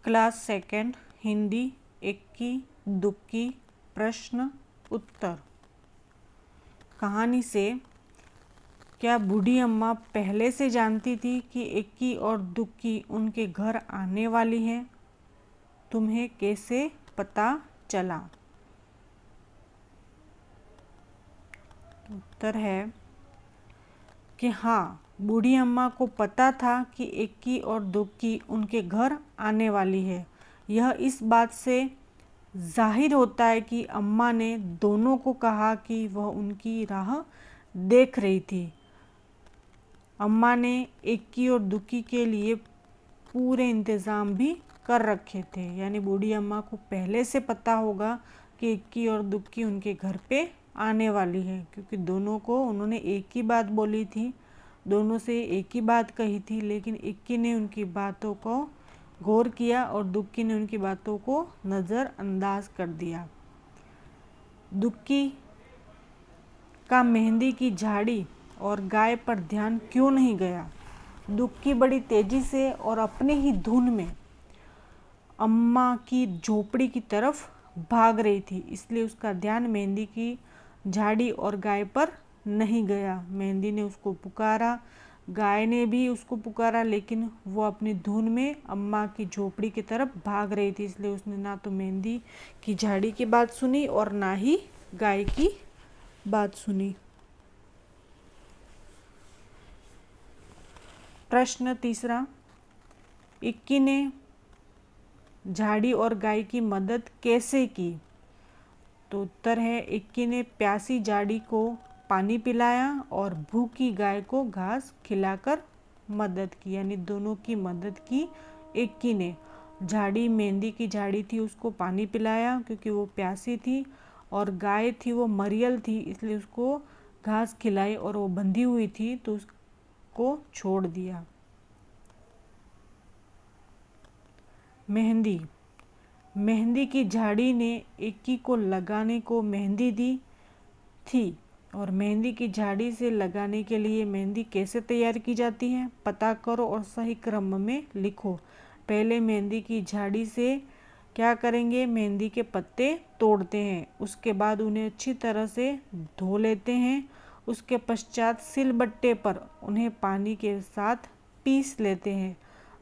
Class second Hindi इक्की दुक्की प्रश्न उत्तर। कहानी से, क्या बूढ़ी अम्मा पहले से जानती थी कि इक्की और दुक्की उनके घर आने वाली है? तुम्हें कैसे पता चला? उत्तर है कि हाँ, बूढ़ी अम्मा को पता था कि इक्की और दुक्की उनके घर आने वाली है। यह इस बात से जाहिर होता है कि अम्मा ने दोनों को कहा कि वह उनकी राह देख रही थी। अम्मा ने इक्की और दुक्की के लिए पूरे इंतज़ाम भी कर रखे थे, यानी बूढ़ी अम्मा को पहले से पता होगा कि इक्की और दुक्की उनके घर पे आने वाली है, क्योंकि दोनों को उन्होंने एक ही बात बोली थी, दोनों से एक ही बात कही थी, लेकिन इक्की ने उनकी बातों को गौर किया और दुक्की ने उनकी बातों को नज़रअंदाज कर दिया। दुक्की का मेहंदी की झाड़ी और गाय पर ध्यान क्यों नहीं गया? दुक्की बड़ी तेजी से और अपने ही धुन में अम्मा की झोपड़ी की तरफ भाग रही थी, इसलिए उसका ध्यान मेहंदी की झाड़ी और गाय पर नहीं गया। मेहंदी ने उसको पुकारा, गाय ने भी उसको पुकारा, लेकिन वो अपनी धुन में अम्मा की झोपड़ी की तरफ भाग रही थी, इसलिए उसने ना तो मेहंदी की झाड़ी की बात सुनी और ना ही गाय की बात सुनी। प्रश्न तीसरा, इक्की ने झाड़ी और गाय की मदद कैसे की? तो उत्तर है, इक्की ने प्यासी झाड़ी को पानी पिलाया और भूखी गाय को घास खिलाकर मदद की, यानी दोनों की मदद की इक्की ने। झाड़ी मेहंदी की झाड़ी थी, उसको पानी पिलाया क्योंकि वो प्यासी थी, और गाय थी वो मरियल थी, इसलिए उसको घास खिलाई, और वो बंधी हुई थी तो उसको छोड़ दिया। मेहंदी, मेहंदी की झाड़ी ने इक्की को लगाने को मेहंदी दी थी, और मेहंदी की झाड़ी से लगाने के लिए मेहंदी कैसे तैयार की जाती है पता करो और सही क्रम में लिखो। पहले मेहंदी की झाड़ी से क्या करेंगे, मेहंदी के पत्ते तोड़ते हैं, उसके बाद उन्हें अच्छी तरह से धो लेते हैं, उसके पश्चात सिलबट्टे पर उन्हें पानी के साथ पीस लेते हैं।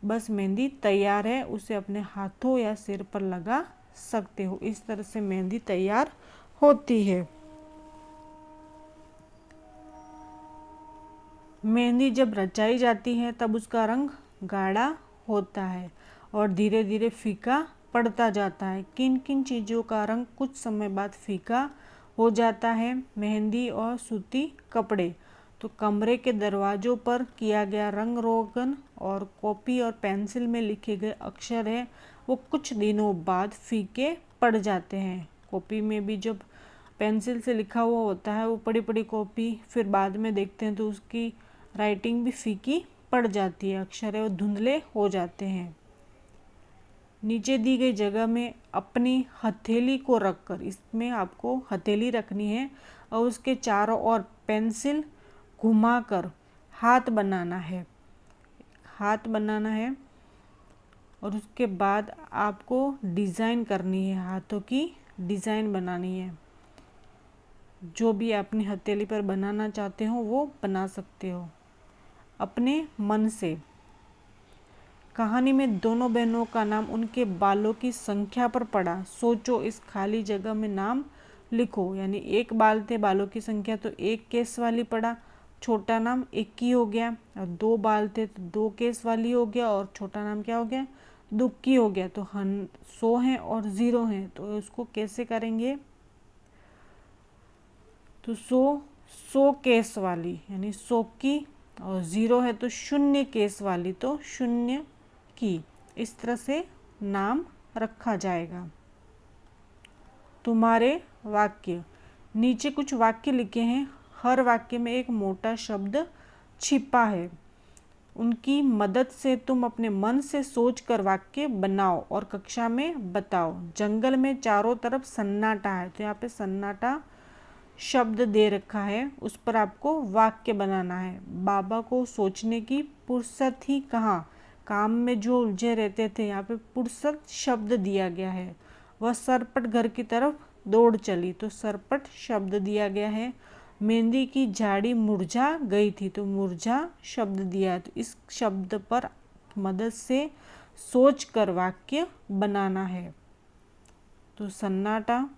बस मेहंदी तैयार है, उसे अपने हाथों या सिर पर लगा सकते हो। इस तरह से मेहंदी तैयार होती है। मेहंदी जब रचाई जाती है तब उसका रंग गाढ़ा होता है और धीरे धीरे फीका पड़ता जाता है। किन किन चीज़ों का रंग कुछ समय बाद फीका हो जाता है? मेहंदी और सूती कपड़े। तो कमरे के दरवाज़ों पर किया गया रंग रोगन और कॉपी और पेंसिल में लिखे गए अक्षर है वो कुछ दिनों बाद फीके पड़ जाते हैं। कॉपी में भी जब पेंसिल से लिखा हुआ होता है वो बड़ी बड़ी कॉपी, फिर बाद में देखते हैं तो उसकी राइटिंग भी फीकी पड़ जाती है, अक्षर है वो धुंधले हो जाते हैं। नीचे दी गई जगह में अपनी हथेली को रखकर, इसमें आपको हथेली रखनी है और उसके चारों ओर पेंसिल घुमाकर हाथ बनाना है, हाथ बनाना है, और उसके बाद आपको डिज़ाइन करनी है, हाथों की डिज़ाइन बनानी है। जो भी अपनी हथेली पर बनाना चाहते हो वो बना सकते हो अपने मन से। कहानी में दोनों बहनों का नाम उनके बालों की संख्या पर पड़ा। सोचो, इस खाली जगह में नाम लिखो, यानी एक बाल थे, बालों की संख्या तो एक केस वाली पड़ा, छोटा नाम इक्की हो गया, और दो बाल थे तो दो केस वाली हो गया, और छोटा नाम क्या हो गया, दुक्की हो गया। तो 100 हैं और 0 हैं, तो उसको कैसे करेंगे? तो 100 केस वाली, यानी 100 की, और 0 है तो 0 केस वाली, तो 0 की। इस तरह से नाम रखा जाएगा। तुम्हारे वाक्य, नीचे कुछ वाक्य लिखे हैं, हर वाक्य में एक मोटा शब्द छिपा है। उनकी मदद से तुम अपने मन से सोचकर वाक्य बनाओ और कक्षा में बताओ। जंगल में चारों तरफ सन्नाटा है, तो यहाँ पे सन्नाटा शब्द दे रखा है, उस पर आपको वाक्य बनाना है। बाबा को सोचने की फुर्सत ही कहाँ, काम में जो उलझे रहते थे, यहाँ पे फुर्सत शब्द दिया गया है। वह सरपट घर की तरफ दौड़ चली, तो सरपट शब्द दिया गया है। मेहंदी की झाड़ी मुरझा गई थी, तो मुरझा शब्द दिया है। तो इस शब्द पर मदद से सोच कर वाक्य बनाना है। तो सन्नाटा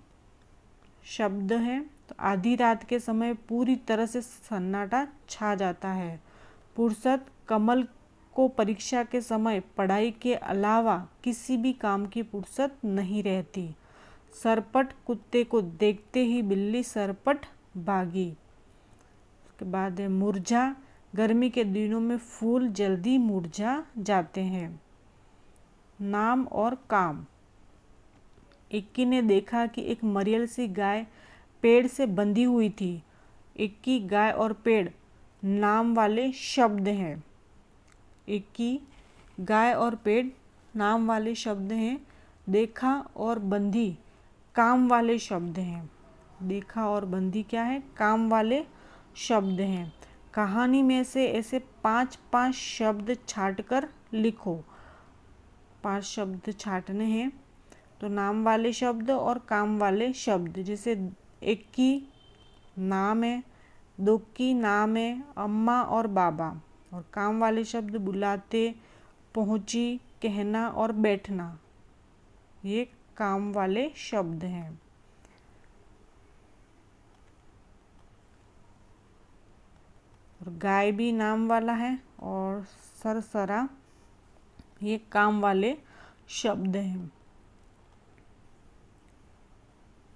शब्द है। तो आधी रात के समय पूरी तरह से सन्नाटा छा जाता है। फुर्सत कमल को परीक्षा के समय पढ़ाई के अलावा किसी भी काम की फुर्सत नहीं रहती। सरपट कुत्ते को देखते ही बिल्ली सरपट भागी। उसके बाद है मुरझा, गर्मी के दिनों में फूल जल्दी मुरझा जाते हैं। नाम और काम। इक्की ने देखा कि एक मरियल सी गाय पेड़ से बंधी हुई थी। इक्की, गाय और पेड़ नाम वाले शब्द हैं। इक्की, गाय और पेड़ नाम वाले शब्द हैं। देखा और बंधी काम वाले शब्द हैं। देखा और बंधी क्या है? काम वाले शब्द हैं। कहानी में से ऐसे 5-5 शब्द छांटकर लिखो। 5 शब्द छांटने हैं। तो नाम वाले शब्द और काम वाले शब्द, जैसे एक की नाम है, दो की नाम है, अम्मा और बाबा। और काम वाले शब्द बुलाते, पहुंची, कहना और बैठना, ये काम वाले शब्द हैं। और गाय भी नाम वाला है और सरसरा ये काम वाले शब्द हैं।